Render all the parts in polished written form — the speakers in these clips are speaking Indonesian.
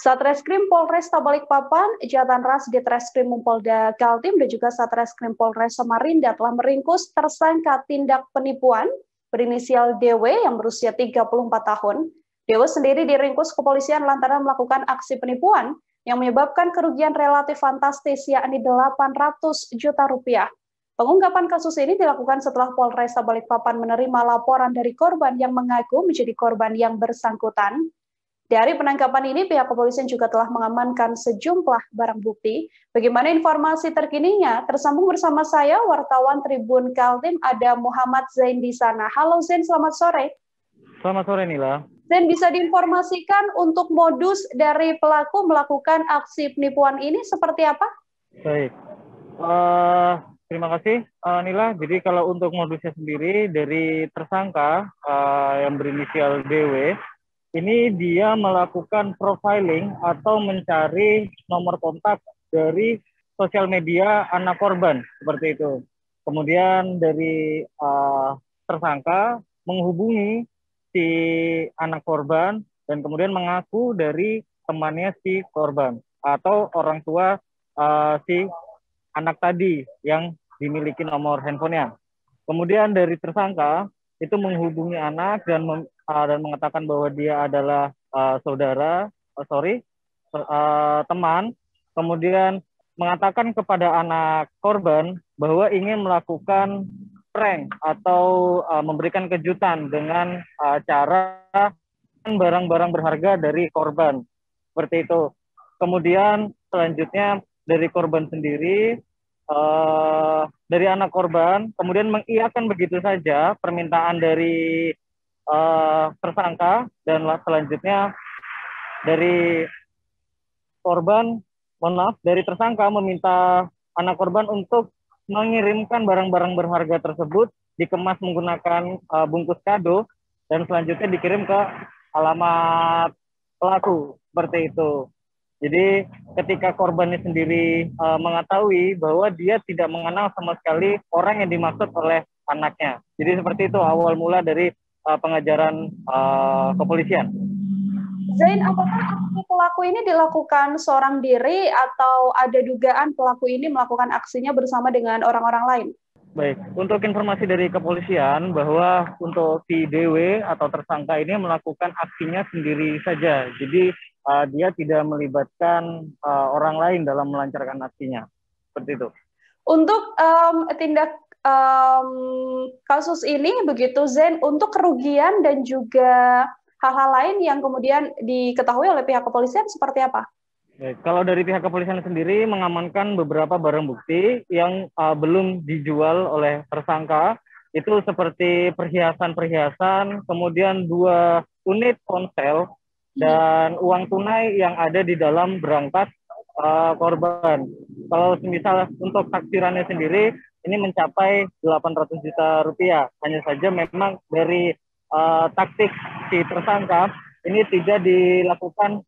Satreskrim Polresta Balikpapan, Jatan Ras Ditreskrim Polda Kaltim dan juga Satreskrim Polres Samarinda telah meringkus tersangka tindak penipuan berinisial DW yang berusia 34 tahun. DW sendiri diringkus kepolisian lantaran melakukan aksi penipuan yang menyebabkan kerugian relatif fantastis yakni 800 juta rupiah. Pengungkapan kasus ini dilakukan setelah Polresta Balikpapan menerima laporan dari korban yang mengaku menjadi korban yang bersangkutan. Dari penangkapan ini, pihak kepolisian juga telah mengamankan sejumlah barang bukti. Bagaimana informasi terkininya? Tersambung bersama saya, wartawan Tribun Kaltim, ada Muhammad Zain di sana. Halo Zain, selamat sore. Selamat sore, Nila. Zain, bisa diinformasikan untuk modus dari pelaku melakukan aksi penipuan ini seperti apa? Baik. Terima kasih, Nila. Jadi kalau untuk modusnya sendiri, dari tersangka yang berinisial DW, ini dia melakukan profiling atau mencari nomor kontak dari sosial media anak korban, seperti itu. Kemudian dari tersangka menghubungi si anak korban dan kemudian mengaku dari temannya si korban atau orang tua si anak tadi yang dimiliki nomor handphonenya. Kemudian dari tersangka itu menghubungi anak dan mengatakan bahwa dia adalah teman, kemudian mengatakan kepada anak korban bahwa ingin melakukan prank atau memberikan kejutan dengan cara barang-barang berharga dari korban, seperti itu. Kemudian selanjutnya dari korban sendiri, dari anak korban, kemudian mengiyakan begitu saja permintaan dari tersangka, dan selanjutnya dari dari tersangka meminta anak korban untuk mengirimkan barang-barang berharga tersebut dikemas menggunakan bungkus kado dan selanjutnya dikirim ke alamat pelaku, seperti itu. Jadi ketika korbannya sendiri mengetahui bahwa dia tidak mengenal sama sekali orang yang dimaksud oleh anaknya. Jadi seperti itu awal mula dari pengajaran kepolisian. Zain, apakah aksi pelaku ini dilakukan seorang diri atau ada dugaan pelaku ini melakukan aksinya bersama dengan orang-orang lain? Baik, untuk informasi dari kepolisian bahwa untuk si DW atau tersangka ini melakukan aksinya sendiri saja. Jadi dia tidak melibatkan orang lain dalam melancarkan aksinya, seperti itu. Untuk tindak kasus ini begitu Zain, untuk kerugian dan juga hal-hal lain yang kemudian diketahui oleh pihak kepolisian seperti apa? Baik, kalau dari pihak kepolisian sendiri mengamankan beberapa barang bukti yang belum dijual oleh tersangka, itu seperti perhiasan-perhiasan, kemudian 2 unit ponsel, dan uang tunai yang ada di dalam berangkas korban. Kalau misal untuk taksirannya sendiri, ini mencapai 800 juta rupiah. Hanya saja memang dari taktik si tersangka ini tidak dilakukan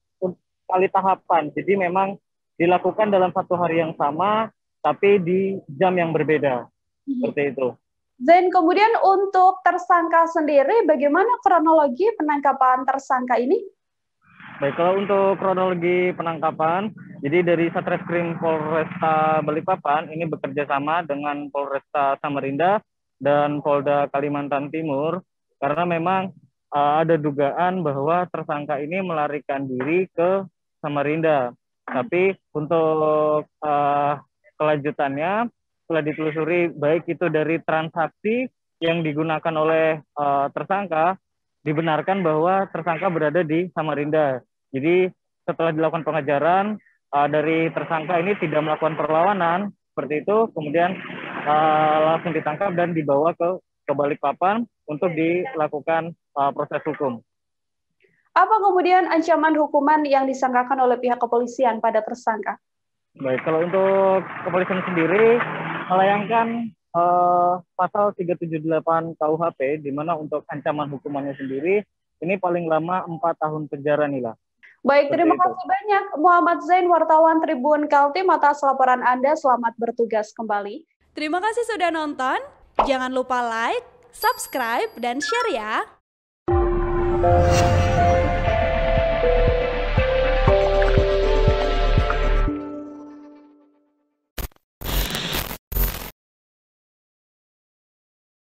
kali tahapan. Jadi memang dilakukan dalam satu hari yang sama, tapi di jam yang berbeda. Seperti itu. Zain, kemudian untuk tersangka sendiri, bagaimana kronologi penangkapan tersangka ini? Baik, kalau untuk kronologi penangkapan, jadi dari Satreskrim Polresta Balikpapan ini bekerja sama dengan Polresta Samarinda dan Polda Kalimantan Timur, karena memang ada dugaan bahwa tersangka ini melarikan diri ke Samarinda. Tapi untuk kelanjutannya setelah ditelusuri baik itu dari transaksi yang digunakan oleh tersangka, dibenarkan bahwa tersangka berada di Samarinda. Jadi setelah dilakukan pengejaran dari tersangka ini tidak melakukan perlawanan seperti itu, kemudian langsung ditangkap dan dibawa ke Balikpapan untuk dilakukan proses hukum. Apa kemudian ancaman hukuman yang disangkakan oleh pihak kepolisian pada tersangka? Baik, kalau untuk kepolisian sendiri melayangkan pasal 378 KUHP, di mana untuk ancaman hukumannya sendiri ini paling lama 4 tahun penjara, Nila. Baik, terima kasih banyak Muhammad Zain, wartawan Tribun Kaltim, atas laporan Anda. Selamat bertugas kembali. Terima kasih sudah nonton. Jangan lupa like, subscribe, dan share ya.